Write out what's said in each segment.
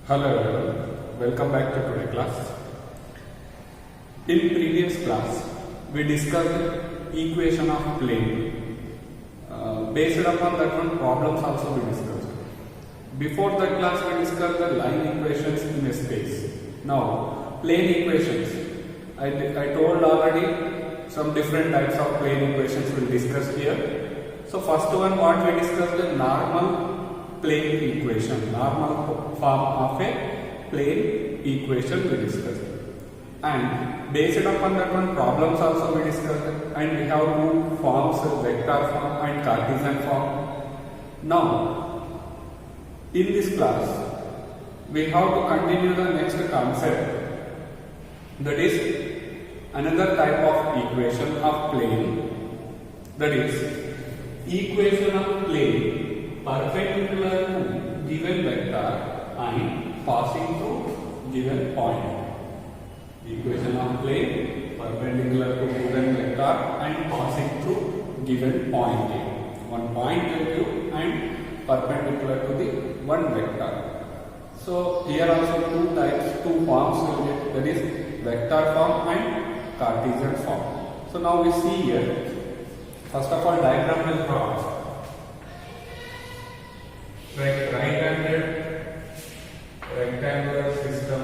Hello everyone, welcome back to today class. In previous class, we discussed equation of plane. Based upon that one, problems also we discussed. Before that class, we discussed the line equations in a space. Now, plane equations. I told already some different types of plane equations we'll discuss here. So first one, what we discussed, the normal plane equation, normal form of a plane equation we discussed, and based upon that one, problems also we discussed, and we have two forms, vector form and Cartesian form. Now in this class we have to continue the next concept, that is another type of equation of plane, that is equation of plane perpendicular to given vector and passing through given point. Equation of plane perpendicular to given vector and passing through given point. One point Q and perpendicular to the one vector. So here also two types, two forms will get, that is vector form and Cartesian form. So now we see here, first of all diagram will draw. Right-handed rectangular system,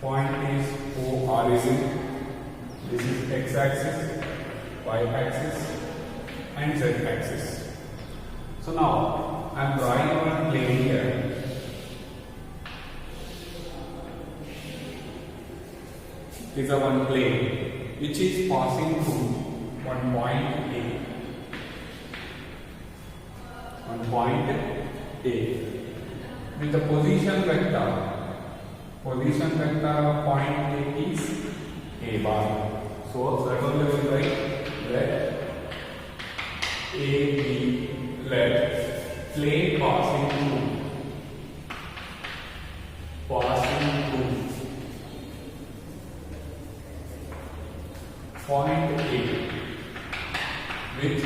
point is O origin, this is x-axis, y-axis and z-axis. So now I am drawing one plane here. This is a one plane which is passing through one point A. Point A with the position vector of point A is A bar. So certainly we will write let A be let plane passing through point A with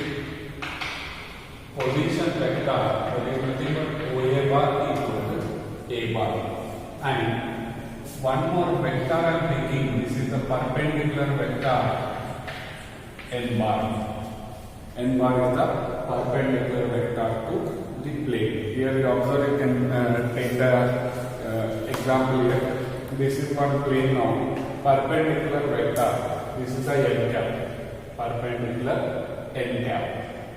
position vector, that is nothing but OA bar equal to A bar, and one more vector I am taking, this is the perpendicular vector N bar. N bar is the perpendicular vector to the plane. Here you observe, you can take the example here. This is one plane now, perpendicular vector, this is the N cap, perpendicular N cap,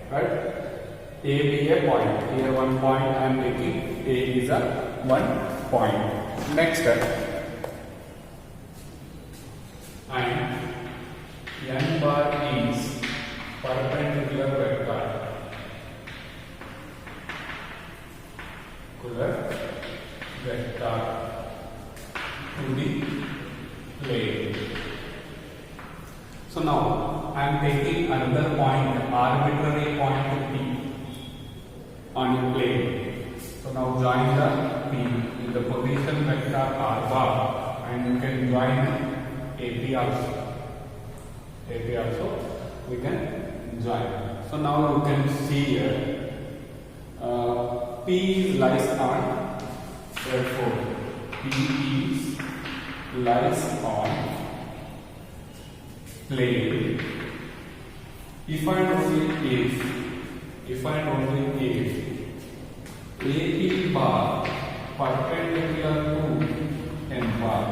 right? A be a point. Here one point I am taking. A is a one point. Next step. And N bar is perpendicular vector to the plane. So now I am taking another point, arbitrary point P on a plane. So now join the P in the position vector R bar, and you can join AP also. AP also we can join. So now you can see here P lies on, therefore P is lies on plane if and only if AP bar perpendicular to N bar.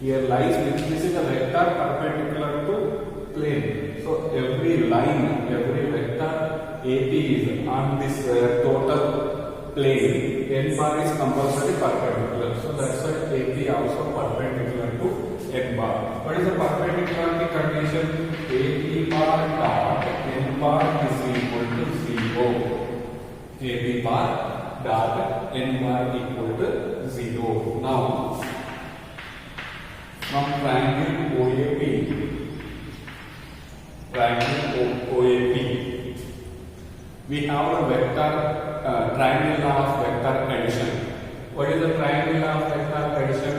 Here lies with, this is a vector perpendicular to plane. So every line, every vector AP is on this total plane. N bar is compulsory perpendicular. So that's why AP also perpendicular to N bar. What is the perpendicularity condition? AP bar dot N bar is equal to 0. AB bar dot N bar equal to 0. Now, from triangle OAP, we have a vector, triangle law of vector addition. What is the triangle law of vector addition?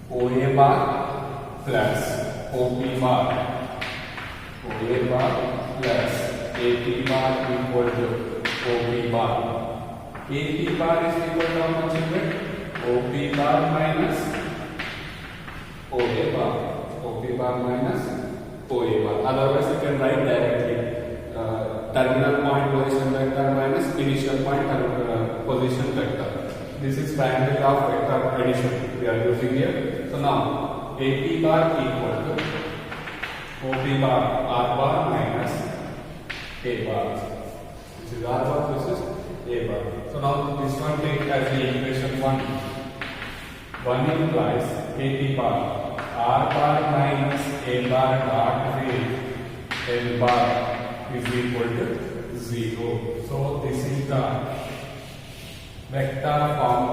OA bar plus OP bar, OA bar plus AP bar equal to OP bar. AP bar is equal to how much is it? OP bar minus OA bar. OP bar minus OA bar. Otherwise, you can write directly terminal point position vector minus initial point position vector. This is triangle of vector addition we are using here. So now AP bar equal to OP bar R bar minus A bar. This is R bar, this is A bar. So now this one take as the equation 1. 1 implies AP bar R bar minus A bar dot with L bar is equal to 0. So this is the vector form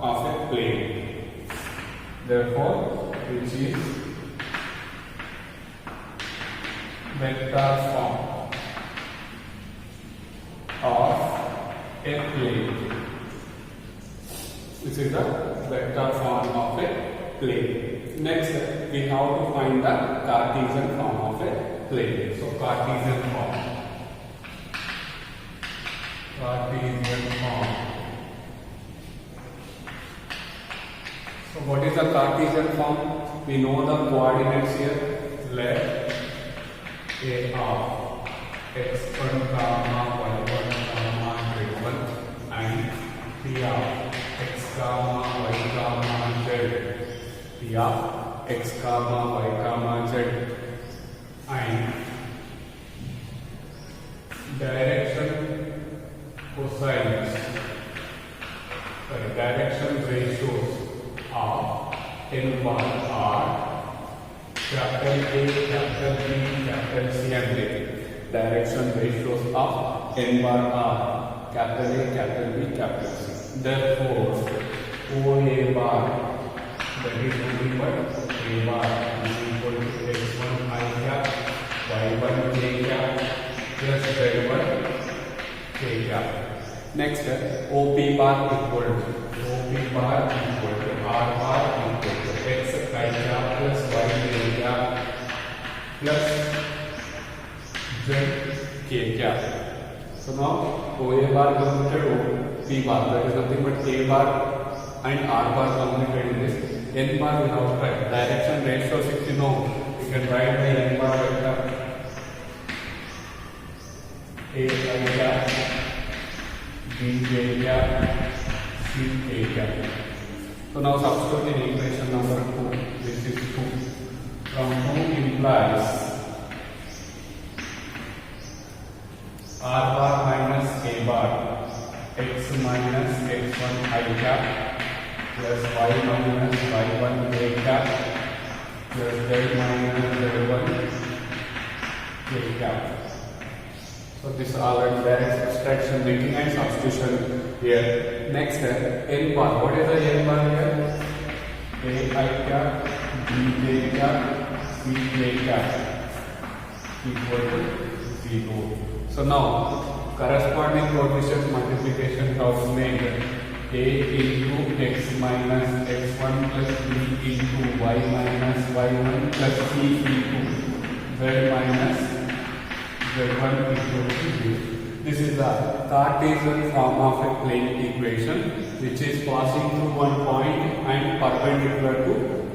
of a plane. Therefore, which is vector form of a plane. This is the vector form of a plane. Next, we have to find the Cartesian form of a plane. So, Cartesian form. Cartesian form. So, what is the Cartesian form? We know the coordinates here. Let A of x1 comma y1 comma z1 and P of x comma y comma z. P of x comma y comma z and direction cosines, direction ratios of n bar are capital A, capital B, capital C and D. Direction ratios of n bar are capital A, capital B, capital C. Therefore, OA bar, that is nothing but A bar is equal to x1 I cap, y1 j cap plus z1 k cap. Next, OP bar equal to R bar equal to x I cap plus y j cap plus z k cap. So now OA bar commuted OP bar, that is nothing but A bar and R bar commuted in this. N bar we have to write direction ratio 6, you know, you can write the N bar vector A I cap, B J cap, C K cap. So now substitute in equation number 2. This is 2. From 2 implies R bar minus A bar x minus x1 I cap plus y minus y1 j cap plus z minus z1 j cap. So this is already there is subtraction making and substitution here. Next, n bar. What is the n bar here? A I cap, B j cap, C j cap equal to 0. So now corresponding coefficient multiplication of made A into x minus x1 plus B into y minus y1 plus C into z minus z1 equal to 0. This is the Cartesian form of a plane equation which is passing through one point and perpendicular to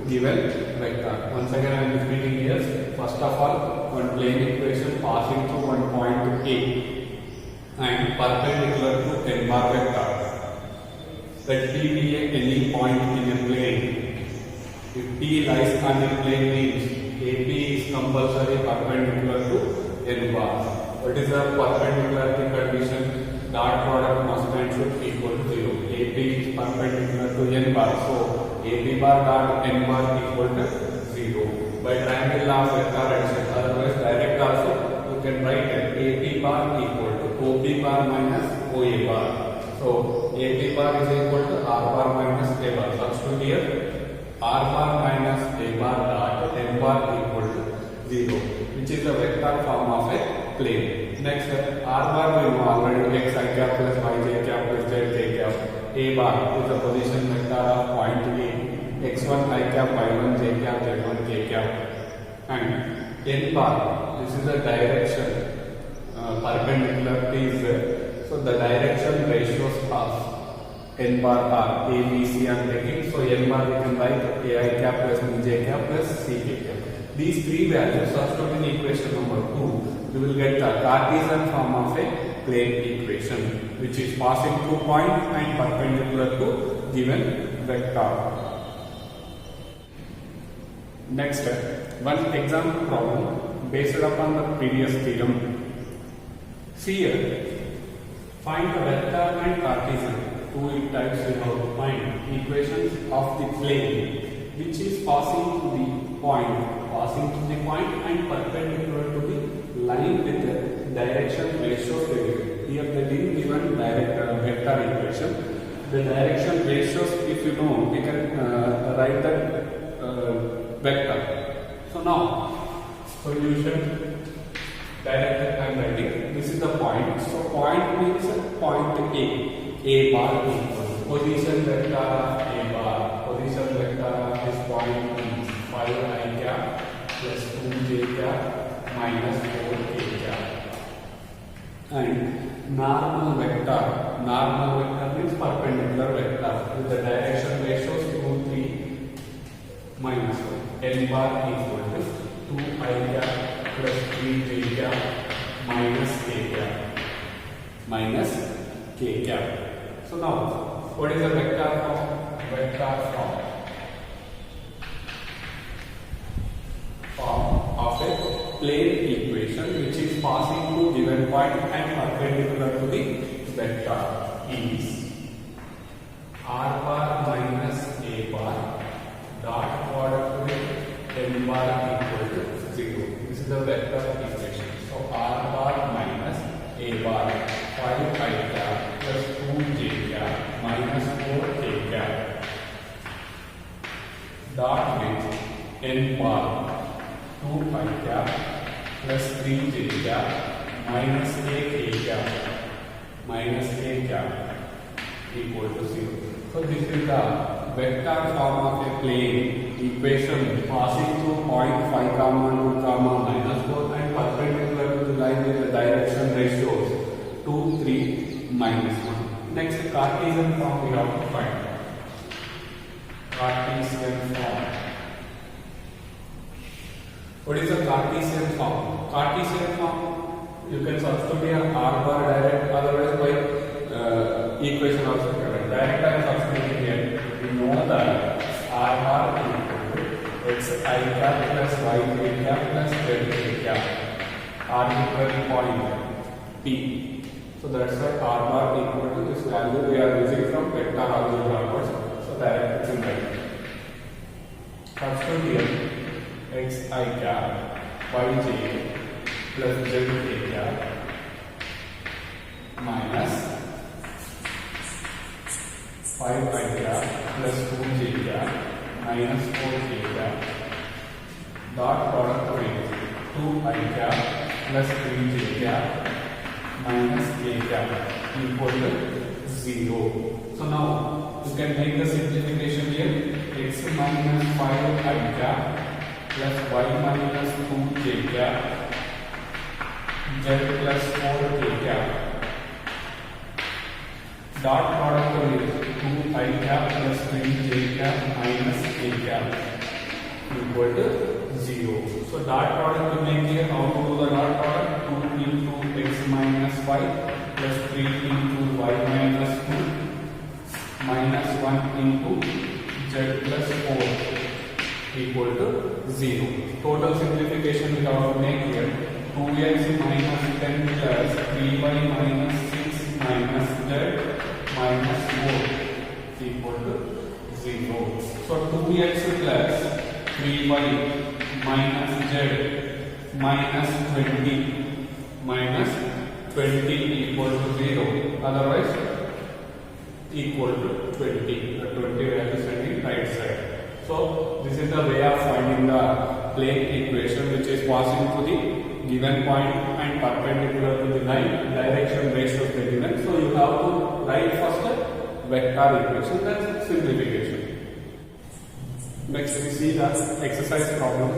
given vector. Once again I am repeating here. First of all, one plane equation passing through one point A and perpendicular to n bar vector. Let P be any point in a plane. If P lies on a plane means AP is compulsory perpendicular to n bar. What is the perpendicularity condition? Dot product must and should equal to 0. AP is perpendicular to n bar. So AP bar dot n bar equal to 0. By triangle law of vector addition. Otherwise direct also you can write AP bar equal to OP bar minus OA bar. So AP bar is equal to R bar minus A bar. Substitute here R bar minus A bar dot n bar equal to 0, which is the vector form of a plane. Next, R bar we know already x I cap plus y j cap plus z k cap. A bar is the position vector of point A. x1 I cap, y1 j cap, z1 k cap. And n bar, this is the direction perpendicular is So the direction ratios of n bar are A, B, C I am taking. So n bar we can write ai cap plus bj cap plus ck cap. These three values substitute in equation number 2. We will get the Cartesian form of a plane equation, which is passing through point and perpendicular to given vector. Next, one example problem based upon the previous theorem. See here, find the vector and Cartesian. Two types we have to find equations of the plane which is passing to the point and perpendicular to the line with the direction ratios. Here the given vector equation. The direction ratios, if you know, we can write that vector. So now solution directed I am writing. This is the point. So point means point A bar equals position vector A bar. Position vector is point B. 5 I cap plus 2 j cap minus 4 k cap. And normal vector means perpendicular vector with the direction ratios 2, 3 minus 1. N bar equal to 2 I cap plus 3 j cap minus k cap minus k cap. So now, what is the vector form? Vector form of a plane equation which is passing through given point and perpendicular to the vector is r bar minus a bar dot product with n bar equal to 0. This is the vector equation. So r bar minus a bar 5 I cap plus 2 j cap minus 4 k cap dot with n bar 2 I cap plus 3 j cap minus k cap equal to 0. So this is the vector form of a plane equation passing through point 5, 2, minus 4 and perpendicular to the line with the direction ratios 2, 3, minus 1. Next, Cartesian form we have to find. Cartesian form. What is the Cartesian form? Cartesian form, you can substitute here r bar direct, otherwise by equation also correct. Direct I am substituting here. We know that r bar equal to x I cap plus y k cap plus z k cap. Arbitrary point P. So that's why r bar equal to this value we are using from vector algebra. So direct in right. Substitute here x I cap y j plus z k cap minus 5 I cap plus 2 j cap minus 4 k cap dot product with 2 I cap plus 3 j cap minus k cap equal to 0. So now you can make the simplification here. X minus 5 I cap plus y minus 2 j cap z plus 4 k cap dot product with 2 I cap plus 3 j cap minus k cap equal to 0. So dot product to make here, how to do the dot product? 2 into x minus 5 plus 3 into y minus 2 minus 1 into z plus 4 equal to 0. Total simplification we have to make here. 2x minus 10 plus 3y minus 6 minus z minus 4 equal to 0. So 2x plus 3y minus z minus 20 equal to 0. Otherwise equal to 20. The 20 value is sending right side. So this is the way of finding the plane equation which is passing through the given point and perpendicular to the line, direction ratios are given. So you have to write first the vector equation, that's simplification. Next we see the exercise problem.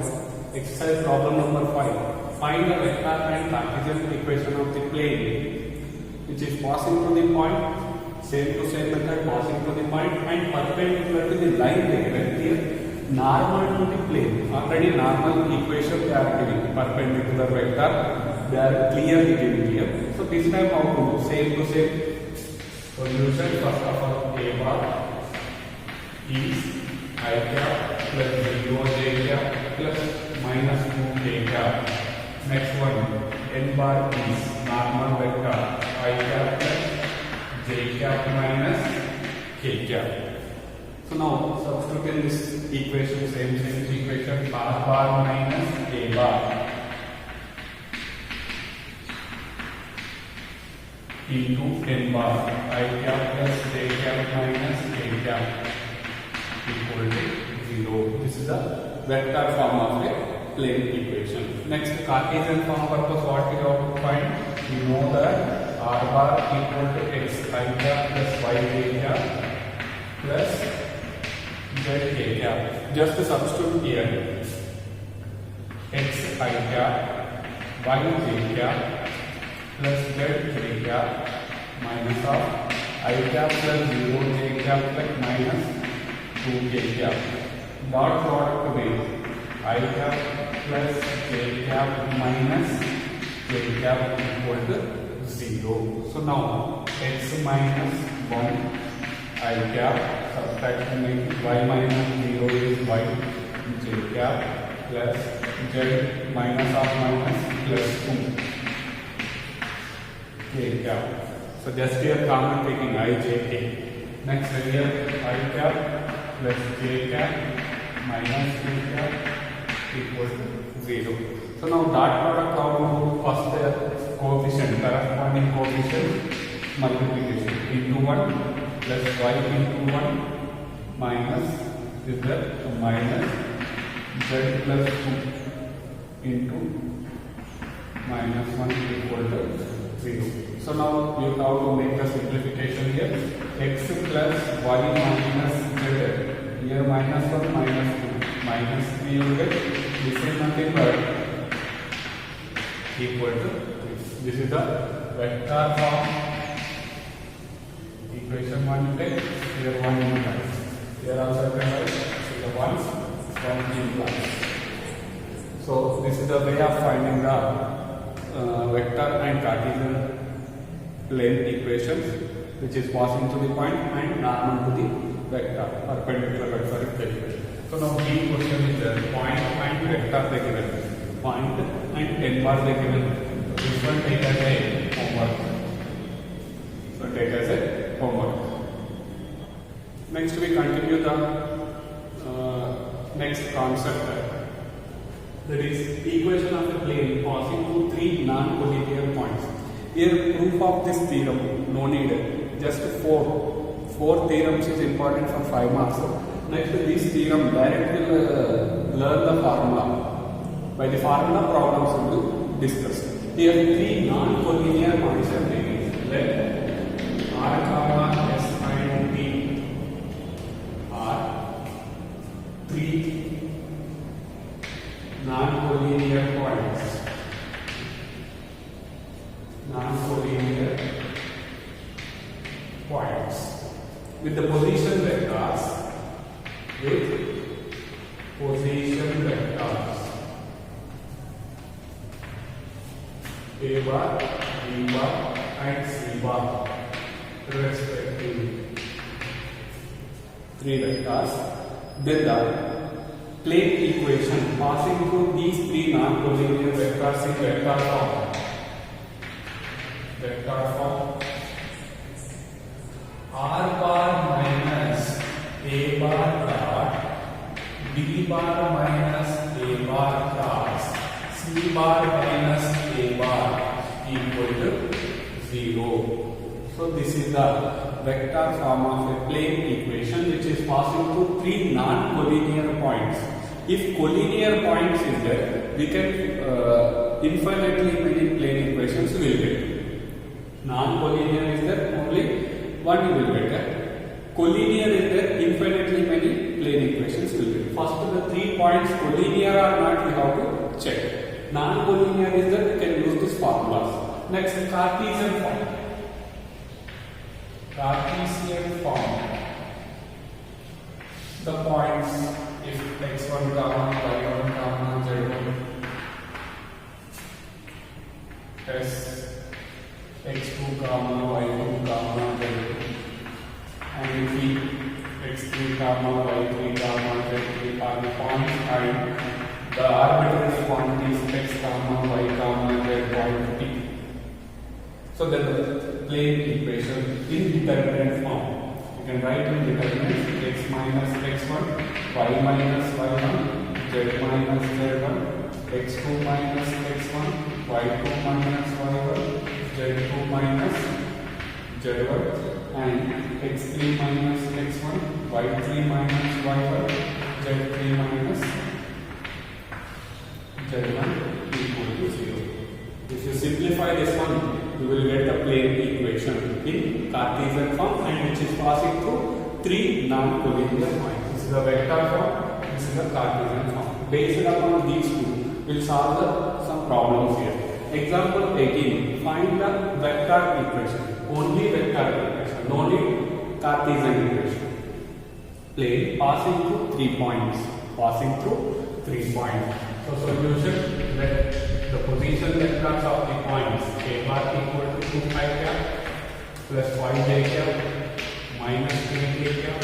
Exercise problem number 5. Find the vector and Cartesian equation of the plane which is passing to the point, same to same method, passing to the point and perpendicular to the line they given here, normal to the plane. Already normal equation they are giving, perpendicular vector they are clearly giving here. So this time how to do same to same solution. First of all, a bar is I cap plus 0 j cap plus minus 2 k cap. Next one, n bar is normal vector I cap plus j cap minus k cap. So now substitute in this equation, same equation, r bar minus a bar into n bar I cap plus j cap minus k cap equal to 0. This is the vector form of a plane equation. Next, Cartesian form purpose, what we have to find? We know that r bar equal to x I cap plus y j cap plus z k cap. Just substitute here x I cap y j cap plus z k cap minus of I cap plus 0 j cap plus minus 2 k cap. Dot product with I cap plus j cap minus k cap equal to 0. So now x minus 1 I cap, subtracting y minus 0 is y j cap plus z minus of minus plus 2 k cap. So just here common taking I j k. Next here I cap plus j cap minus k cap equal to 0. So now dot product how to do? First the coefficient, corresponding coefficient multiplication into 1 plus y into 1 minus is that minus z plus 2 into minus 1 equal to 0. So now you have to make a simplification here. X plus y minus z, here minus 1 minus 2 minus 3 you get, this is nothing but equal to this. This is the vector form equation 1 take, here 1 implies, here also can write, so the ones 1 implies. So this is the way of finding the vector and Cartesian plane equations, which is passing to the point and normal to the vector, perpendicular vector is given. So now key question is the point and vector they given, point and n bar they given. This one take as a homework. So take as a homework. Next we continue the next concept, that is equation of a plane passing through three non-collinear points. Here proof of this theorem no need, just four theorems is important for 5 marks. Next this theorem directly learn the formula. By the formula problems will be discussed. Here three non-collinear points are taken. Let R comma S and T are three non-collinear points. Non-collinear points with the position vectors. With position vectors A bar, B bar and C bar respectively. Three vectors. Then the plane equation passing through these three non-collinear vectors in vector form. Vector form R bar minus A bar dot B bar minus A bar dot C bar minus A bar equal to 0. So this is the vector form of a plane equation which is passing through three non-collinear points. If collinear points is there, we can infinitely many plane equations will get. Non-collinear is there, only one you will get. Collinear is there, infinitely many plane equations will get. First the 3 points collinear or not we have to check. Non-collinear is there, we can use these formulas. Next Cartesian form. Cartesian form. The points, if x1 comma y1 comma z1 s x2 comma y2 comma z2, and if we x3 comma y3 comma z3 are the points and the arbitrary quantities x comma y comma z point t. So then the plane equation in determinant form. You can write in determinant x minus x1, y minus y1, z minus z1, x2 minus x1, y2 minus y1, z2 minus z1, and x3 minus x1, y3 minus y1, z3 minus z1 equal to 0. If you simplify this one, you will get a plane equation in Cartesian form, and which is passing through three non-collinear points. This is the vector form, this is the Cartesian form. Based upon these two, we will solve some problems here. Example 18, find the vector equation. Only vector equation, no need Cartesian equation. Plane passing through 3 points. Passing through 3 points. So solution, let the position vectors of the points a bar equal to 2 pi cap plus 5 j cap minus 3 j cap,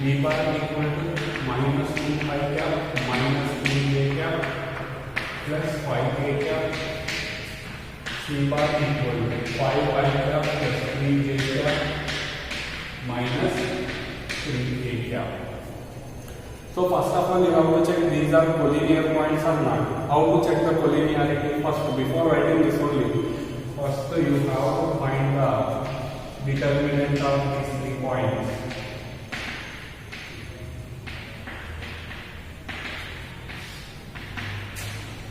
b bar equal to minus 2 pi cap minus 3 j cap plus 5 j cap, c bar equal to 5 pi cap plus 3 j cap minus 3 j cap. So first of all, you have to check these are collinear points or not. How to check the collinearity? First, before writing this only, first you have to find the determinant of these 3 points.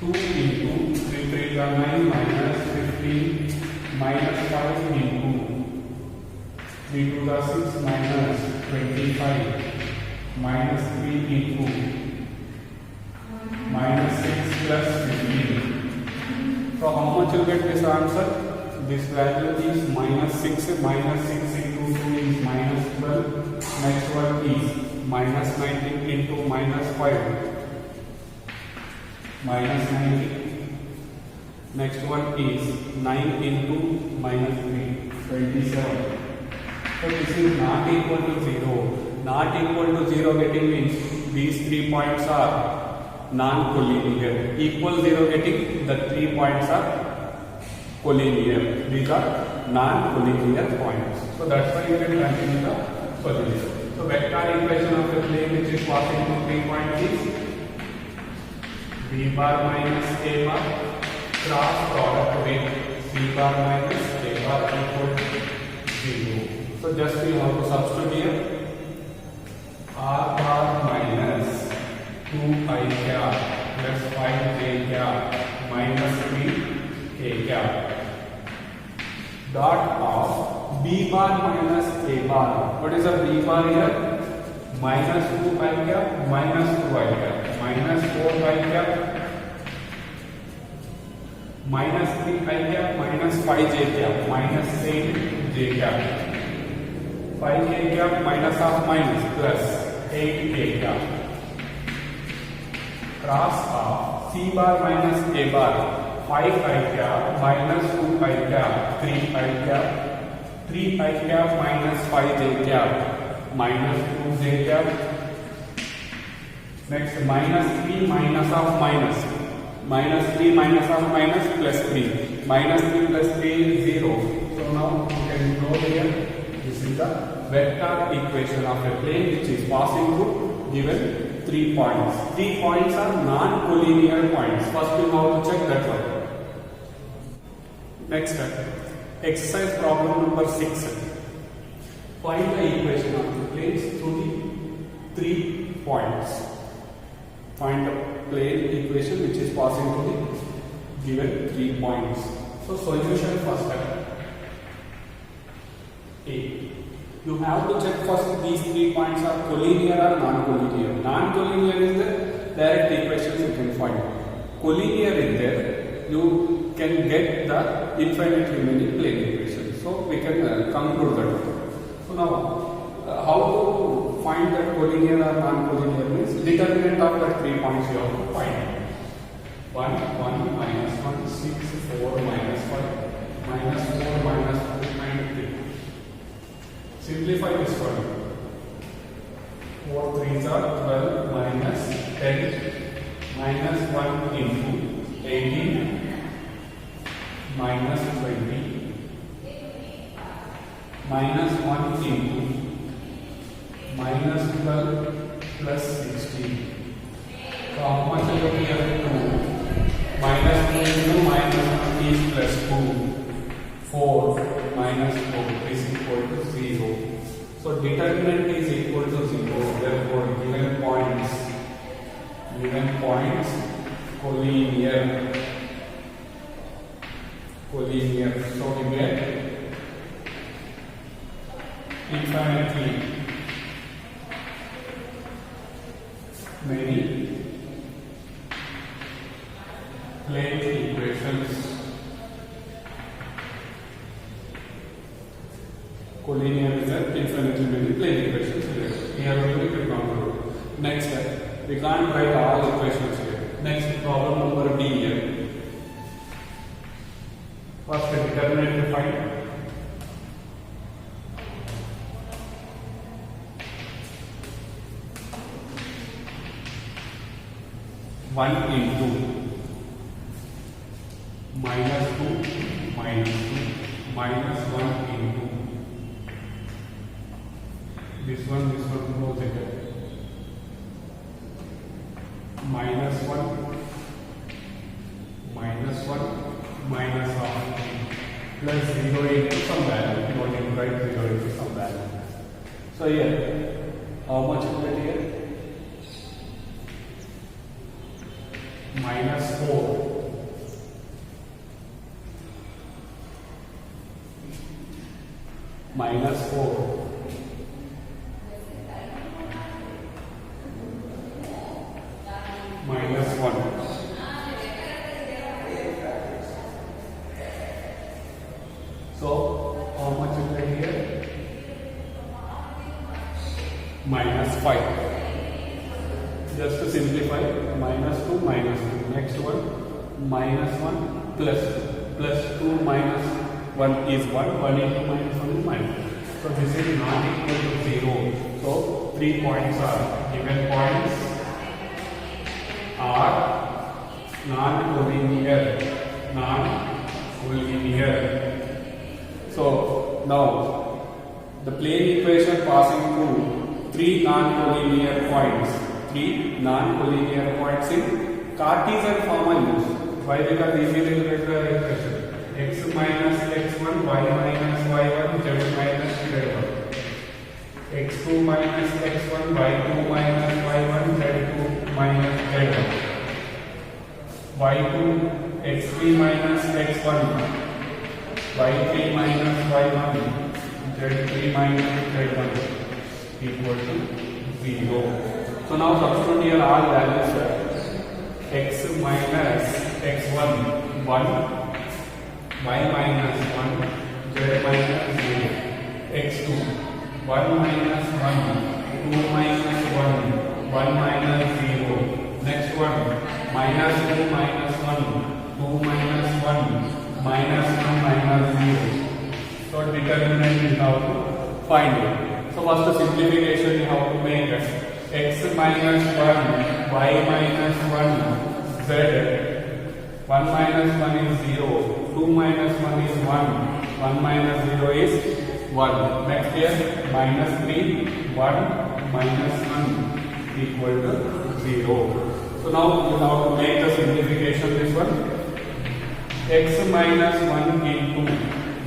Two into 3 3 9 minus 15 minus 5 into 3 2 6 minus 25. Minus 3 into minus 6 plus 15. So how much you get this answer? This value is minus 6. Minus 6 into 2 is minus 12. Next one is minus 19 into minus 5. Minus 19. Next one is 9 into minus 3. 27. So this is not equal to 0. Not equal to 0 getting means these 3 points are non-collinear. Equal 0 getting the 3 points are collinear. These are non-collinear points. So that's why you can continue the solution. So vector equation of the plane which is passing through 3 points is b bar minus a bar cross product with c bar minus a bar equal to 0. So just you have to substitute here. R bar minus 2 I cap plus 5 j cap minus 3 k cap dot of b bar minus a bar. What is a b bar here? Minus 2 I cap minus 2 I cap minus 4 I cap minus 3 I cap minus 5 j cap minus 8 j cap 5 j cap minus of minus plus 8 k cap cross of c bar minus a bar 5 I cap minus 2 I cap 3 I cap 3 I cap minus 5 j cap minus 2 j cap. Next minus 3 minus of minus minus 3 minus of minus plus 3 minus 3 plus 3 is 0. So now you can go here. This is the vector equation of a plane which is passing through given 3 points. 3 points are non-collinear points. First we have to check that one. Next step. Exercise problem number 6. Find the equation of the planes through the 3 points. Find the plane equation which is passing through the given 3 points. So solution first step. A. You have to check first these 3 points are collinear or non-collinear. Non-collinear is the direct equations you can find. Collinear is there, you can get the infinite remaining plane equation. So we can conclude that. collinear or non-collinear means determinant of the 3 points you have to find. 1, 1, minus 1, 6, 4, minus 5, minus 4, minus 2, and 3. Simplify this one. 4 3s are 12, minus 10, minus 1 into 18, minus 20, minus 1 into minus 12 plus 16. So how much I got here? 2. Minus 2 into minus 1 is plus 2. 4 minus 4 is equal to 0. So determinant is equal to 0. Therefore given points collinear. So we get infinitely many plane equations. Collinear is that infinitely many plane equations here. Here only we can conclude. Next step, we can't write all equations here. Next problem number D here. First determinant to find. One into minus 2 minus 1 into this one goes again. Minus 1 minus half plus 0 into some value. You want to write 0 into some value. So here, how much is it here? Minus 4 minus 4 minus 1 so how much is it here? Minus 5. Just to simplify, minus 2 minus 2. Next one, minus 1 plus 2. Plus 2 minus 1 is 1. 1 into minus 1 is minus. So this is not equal to 0. So 3 points are given. Points are non-collinear. So now the plane equation passing through 3 non-collinear points. 3 non-collinear points in Cartesian form I use. Why? Because easily get the equation. X minus x1, y minus y1, z minus z1. X2 minus x1, y2 minus y1, z2 minus z1. Y2, x3 minus x1, y3 minus y1, z3 minus z1 equal to 0. So now substitute here all values. X minus x1 1, y minus 1, z minus 0. X2 1 minus 1, 2 minus 1, 1 minus 0. Next one, minus 2 minus 1, 2 minus 1, minus 1 minus 0. So determinant is how to find it. So first the simplification you have to make it. X minus 1, y minus 1, z. 1 minus 1 is 0, 2 minus 1 is 1, 1 minus 0 is 1. Next here, minus 3, 1, minus 1 equal to 0. So now you have to make the simplification this one. X minus 1 into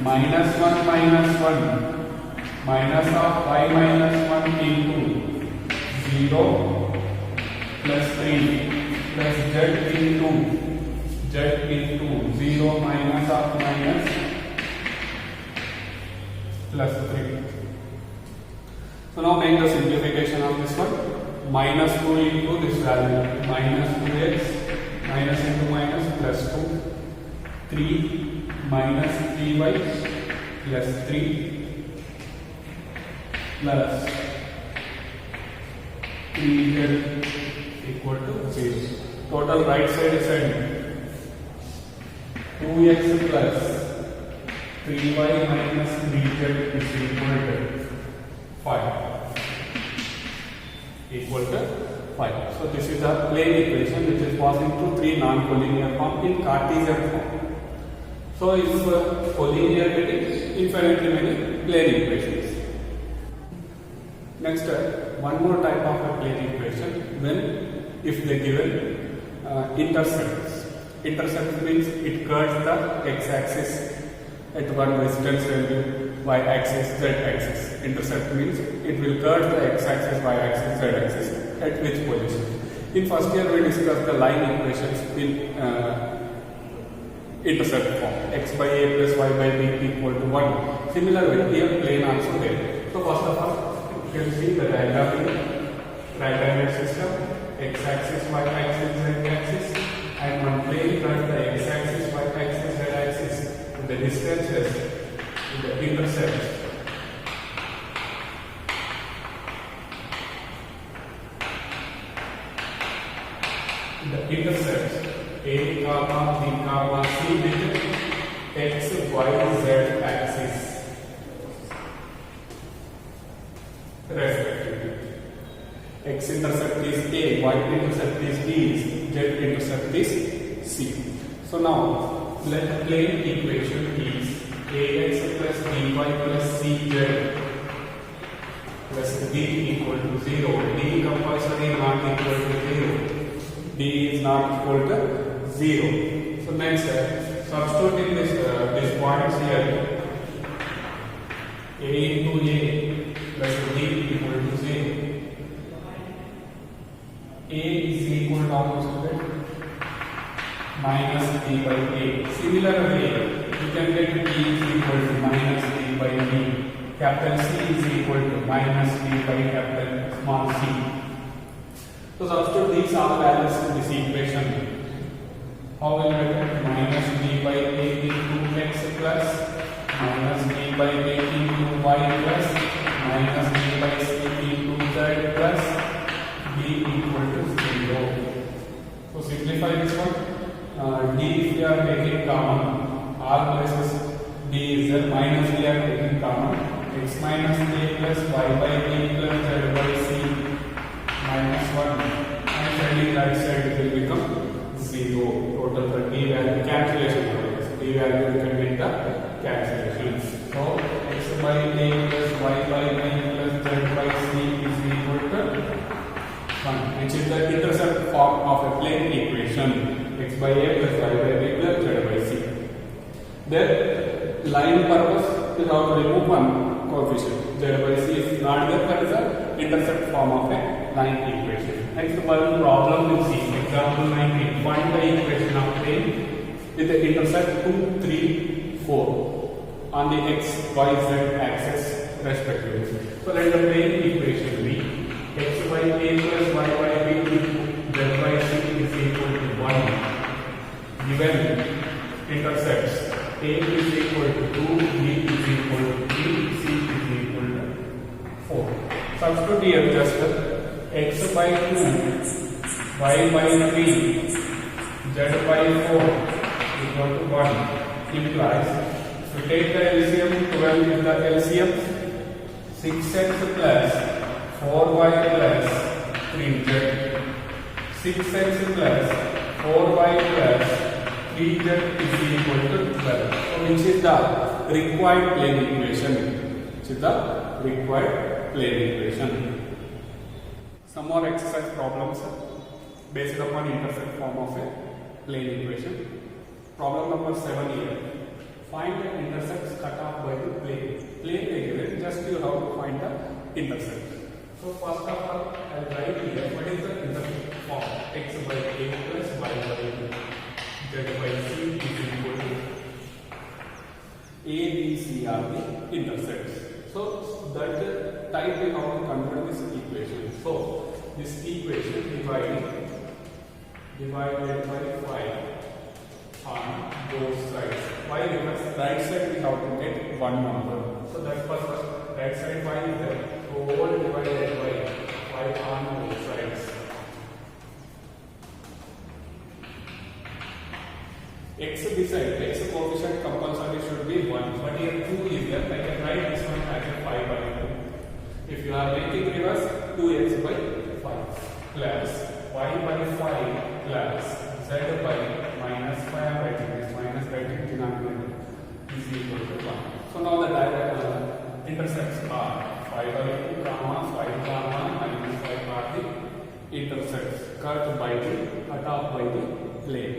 minus 1 minus 1 minus of y minus 1 into 0 plus 3 plus z into 0 minus of minus plus 3. So now make the simplification of this one. Minus 2 into this value, minus 2x, minus into minus plus 2, 3 minus 3y plus 3 plus 3z equal to 0. Total right side side 2x plus 3y minus 3z is equal to 5. Equal to 5. So this is a plane equation which is passing through three non-collinear form in Cartesian form. So if collinear, it is infinitely many plane equations. Next, one more type of a plane equation when if they given intercepts. Intercept means it curves the x-axis at one distance value, y-axis, z-axis. Intercept means it will curve the x-axis, y-axis, z-axis at which position. In first year we discussed the line equations in intercept form. X by a plus y by b equal to 1. Similarly, here plane also there. So first of all, you can see the diagram here. Right-handed system, x-axis, y-axis, z-axis, and one plane curves the x-axis, y-axis, z-axis. The distances in the intercepts A comma B comma C with x, y, z axis respectively. X intercept is A, y intercept is B, z intercept is C. So now let the plane equation is ax plus by plus cz plus d equal to 0. D compulsory not equal to 0. D is not equal to 0. So next, substituting this points here. A into A plus D equal to 0. A is equal to almost minus d by a. Similar way, you can get d is equal to minus d by d. Capital C is equal to minus d by capital small c. So substitute these all values in this equation. How will we get minus d by a into x plus minus d by a into y plus minus d by c into z plus d equal to 0. So simplify this one. D if we are taking common, all places D is there, minus we are taking common, x minus a plus y by b plus z by c minus 1, and sending right side it will become 0. Total for D value cancellation. D value you can get the cancellation. So x by a plus y by b plus z by c is equal to 1, which is the intercept form of a plane equation. X by a plus y by b plus z by c. Then line purpose is how to remove one coefficient. Z by c is not there, that is the intercept form of a line equation. Next one problem will see. Example 19. Find the equation of plane with the intercept 2, 3, 4 on the x, y, z axis respectively. So let the plane equation be x by a plus y by b z by c is equal to 1. Given intercepts a is equal to 2, b is equal to 3, c is equal to 4. Substitute here just x by 2, y by 3, z by 4 equal to 1 implies we take the LCM, 12 is the LCM, 6x plus 4y plus 3z, 6x plus 4y plus 3z is equal to 12. So which is the required plane equation? Which is the required plane equation. Some more exercise problems based upon intercept form of a plane equation. Problem number 7 here. Find the intercepts cut off by the plane. Plane given, just you have to find the intercept. So first of all, I will write here what is the intercept form. X by a plus y by b. Z by c is equal to a, b, c are the intercepts. So that type we have to convert this equation. So this equation divided by 5 on both sides. Why? Because right side we have to get one number. So that first right side 5 is there. So all divided by 5 on both sides. X beside x coefficient compulsory should be 1, but here 2 is there. I can write this one as a 5 by 2. If you are making reverse, 2x by 5 plus y by 5 plus z by minus 5. I am writing this minus writing denominator is equal to 1. So now the intercepts are 5 by 2 comma 5 comma minus 5 are the intercepts cut by the cut off by the plane.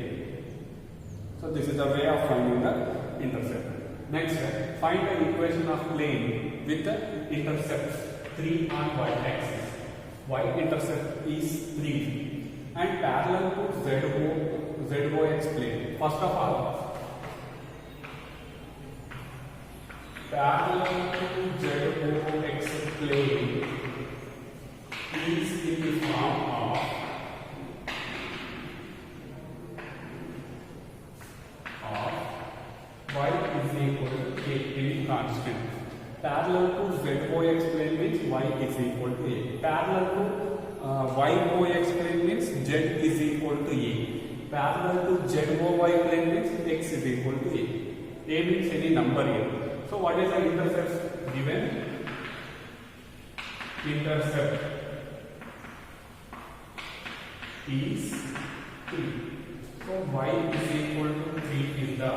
So this is the way of finding the intercept. Next, find the equation of plane with the intercepts 3 on y-axis. Y-intercept is 3 and parallel to ZOX plane. First of all, parallel to ZOX plane is in the form of y is equal to a, any constant. Parallel to ZOX plane means y is equal to a. Parallel to YOX plane means z is equal to a. Parallel to ZOY plane means x is equal to a. A means any number here. So what is the intercept given? Intercept is 3. So y is equal to 3 is the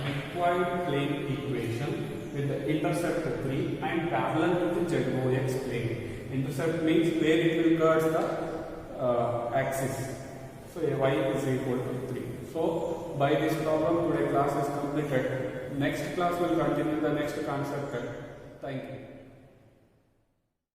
required plane equation with the intercept 3 and parallel to the ZOX plane. Intercept means where it will cut the axis. So y is equal to 3. So by this problem today class is completed. Next class will continue the next concept. Thank you.